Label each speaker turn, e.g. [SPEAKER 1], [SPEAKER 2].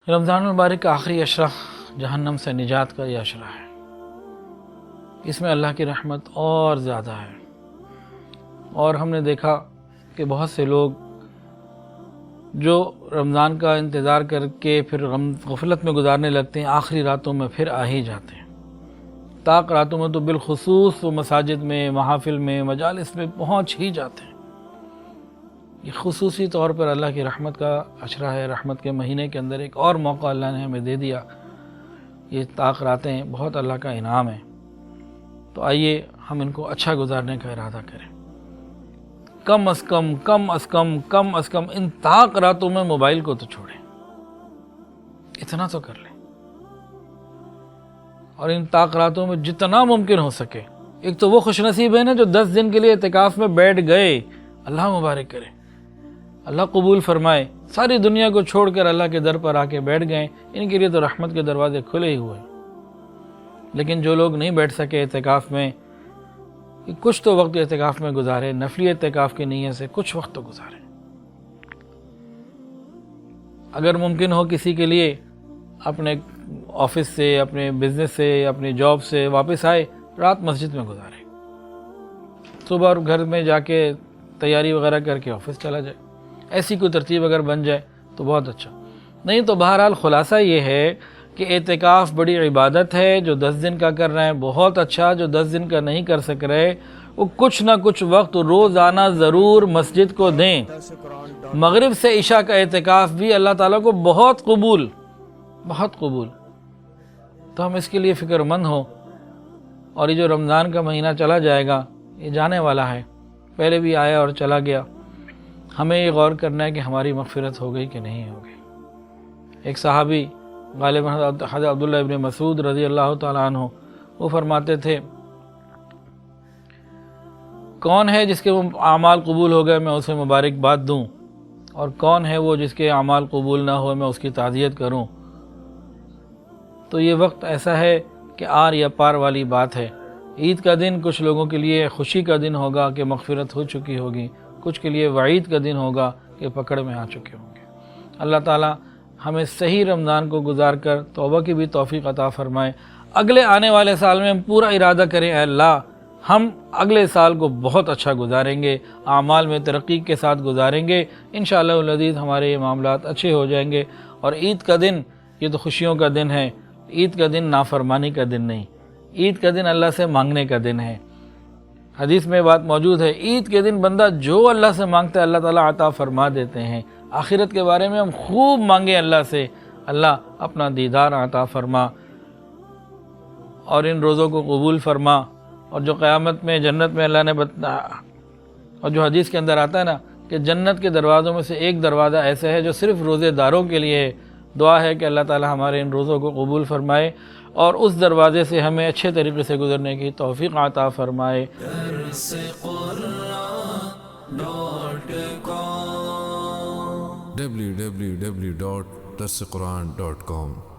[SPEAKER 1] رمضان المبارک کا آخری عشرہ جہنم سے نجات کا یہ عشرہ ہے۔ اس میں اللہ کی رحمت اور زیادہ ہے، اور ہم نے دیکھا کہ بہت سے لوگ جو رمضان کا انتظار کر کے پھر غفلت میں گزارنے لگتے ہیں، آخری راتوں میں پھر آ ہی جاتے ہیں۔ طاق راتوں میں تو بالخصوص وہ مساجد میں، محافل میں، مجالس میں پہنچ ہی جاتے ہیں۔ یہ خصوصی طور پر اللہ کی رحمت کا عشرہ ہے۔ رحمت کے مہینے کے اندر ایک اور موقع اللہ نے ہمیں دے دیا۔ یہ طاق راتیں بہت اللہ کا انعام ہے، تو آئیے ہم ان کو اچھا گزارنے کا ارادہ کریں۔ کم از کم ان طاق راتوں میں موبائل کو تو چھوڑیں، اتنا تو کر لیں۔ اور ان طاق راتوں میں جتنا ممکن ہو سکے، ایک تو وہ خوش نصیب ہے نا جو 10 دن کے لیے اعتکاف میں بیٹھ گئے، اللہ مبارک کرے، اللہ قبول فرمائے، ساری دنیا کو چھوڑ کر اللہ کے در پر آ کے بیٹھ گئے، ان کے لیے تو رحمت کے دروازے کھلے ہی ہوئے۔ لیکن جو لوگ نہیں بیٹھ سکے اعتکاف میں، کچھ تو وقت اعتکاف میں گزارے، نفلی اعتکاف کی نیت سے کچھ وقت تو گزارے۔ اگر ممکن ہو کسی کے لیے اپنے آفس سے، اپنے بزنس سے، اپنی جاب سے واپس آئے، رات مسجد میں گزارے، صبح گھر میں جا کے تیاری وغیرہ کر کے آفس چلا جائے۔ ایسی کوئی ترتیب اگر بن جائے تو بہت اچھا، نہیں تو بہرحال خلاصہ یہ ہے کہ اعتکاف بڑی عبادت ہے۔ جو 10 دن کا کر رہے ہیں بہت اچھا، جو 10 دن کا نہیں کر سک رہے وہ کچھ نہ کچھ وقت روزانہ ضرور مسجد کو دیں۔ مغرب سے عشاء کا اعتکاف بھی اللہ تعالیٰ کو بہت قبول، بہت قبول، تو ہم اس کے لیے فکر مند ہوں۔ اور یہ جو رمضان کا مہینہ چلا جائے گا، یہ جانے والا ہے، پہلے بھی آیا اور چلا گیا۔ ہمیں یہ غور کرنا ہے کہ ہماری مغفرت ہو گئی کہ نہیں ہو گئی۔ ایک صحابی غالباً حضرت عبداللہ ابن مسعود رضی اللہ تعالیٰ عنہ، وہ فرماتے تھے، کون ہے جس کے اعمال قبول ہو گئے میں اسے مبارکباد دوں، اور کون ہے وہ جس کے اعمال قبول نہ ہوئے میں اس کی تعزیت کروں۔ تو یہ وقت ایسا ہے کہ آر یا پار والی بات ہے۔ عید کا دن کچھ لوگوں کے لیے خوشی کا دن ہوگا کہ مغفرت ہو چکی ہوگی، کچھ کے لیے وعید کا دن ہوگا کہ پکڑ میں آ چکے ہوں گے۔ اللہ تعالیٰ ہمیں صحیح رمضان کو گزار کر توبہ کی بھی توفیق عطا فرمائے۔ اگلے آنے والے سال میں ہم پورا ارادہ کریں، اے اللہ ہم اگلے سال کو بہت اچھا گزاریں گے، اعمال میں ترقی کے ساتھ گزاریں گے، انشاءاللہ العزیز ہمارے یہ معاملات اچھے ہو جائیں گے۔ اور عید کا دن یہ تو خوشیوں کا دن ہے، عید کا دن نافرمانی کا دن نہیں، عید کا دن اللہ سے مانگنے کا دن ہے۔ حدیث میں بات موجود ہے، عید کے دن بندہ جو اللہ سے مانگتا ہے اللہ تعالیٰ عطا فرما دیتے ہیں۔ آخرت کے بارے میں ہم خوب مانگیں اللہ سے، اللہ اپنا دیدار عطا فرما اور ان روزوں کو قبول فرما۔ اور جو قیامت میں جنت میں اللہ نے اور جو حدیث کے اندر آتا ہے نا کہ جنت کے دروازوں میں سے ایک دروازہ ایسا ہے جو صرف روزے داروں کے لیے ہے۔ دعا ہے کہ اللہ تعالیٰ ہمارے ان روزوں کو قبول فرمائے اور اس دروازے سے ہمیں اچھے طریقے سے گزرنے کی توفیق عطا فرمائے۔
[SPEAKER 2] www.darsequran.com